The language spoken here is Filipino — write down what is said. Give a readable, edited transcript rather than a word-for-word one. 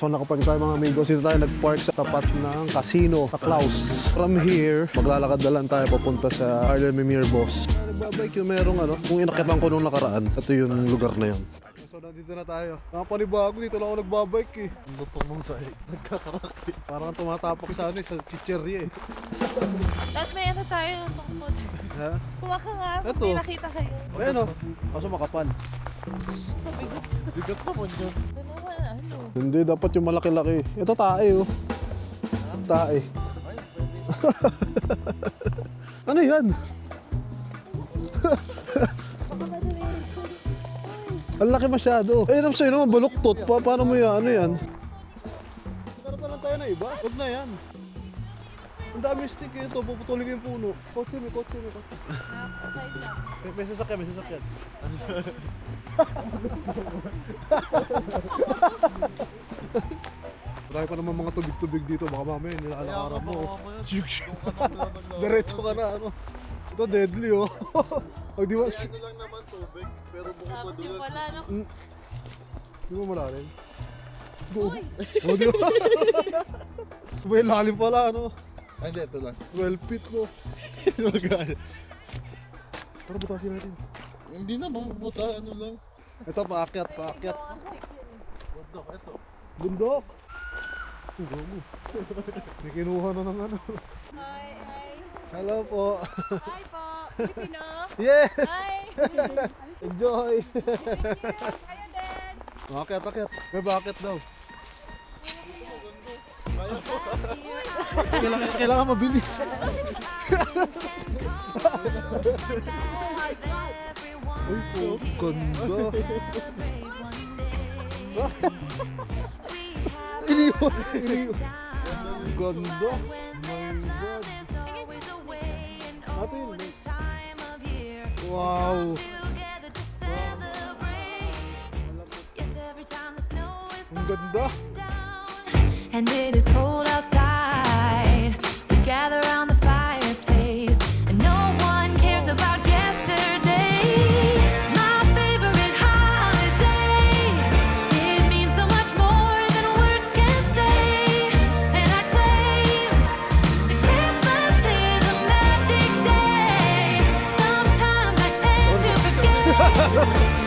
So nakapark tayo mga amigos, dito tayo nagpark sa tapat ng casino sa Klaus. From here, maglalakad na lang tayo papunta sa Arlen Mimir Boss. Nagbabike yung merong kung inakitan ko nung nakaraan, ito yung lugar na yun. So nandito na tayo. Nakapanibago, dito lang ako nagbabike eh. Ang lutong ng sahig, nagkakarak eh. Parang tumatapak sa chicherye eh. Tapos may tayo, tungkol. Ha? Kumaka nga, Ito. may nakita kayo. Ayan o, kaso makapal. Mabigot. Bigat naman yun. Ito naman, Hindi, dapat yung malaki-laki. Ito tae oh. Tae. Ano yan? Baka madali. Ang laki masyado. Eh, alam sa'yo naman, baluktot. Paano mo yan? Ano yan? Magkano pa lang tayo na iba? Huwag na yan. Ang dami stick ito. Puputulin ko yung puno. Kotse, may kotse. Nakaside lang. May sasakyan. Marami pa naman mga tubig-tubig dito. Baka mamaya nilalakaran mo. Diretso ka na, Ito deadly, oh. Pag di ba? Ano lang naman tubig, pero bukod Tapos yung madulas. wala, no? Di mo malalim? Uy! Oh, di ba? May lalim pala, Ay, hindi, ito lang. 12 feet, no? Tara, butasin natin. Hindi na, mabubuta, ano lang. Ito, paakyat. Bundok, ito. Bundok! Gago. May kinuha na ng Hi. Hello po. Hi po. Filipino. Yes! Hi. Enjoy! Kayo din. Akyat. May bakit daw. Kailangan mabilis. Uy po, ganda. Iniwan. Ganda. My God. Atin. Wow. Ang ganda. And it is cold outside. We gather around the fireplace, and no one cares about yesterday. My favorite holiday. It means so much more than words can say. And I claim that Christmas is a magic day. Sometimes I tend to forget.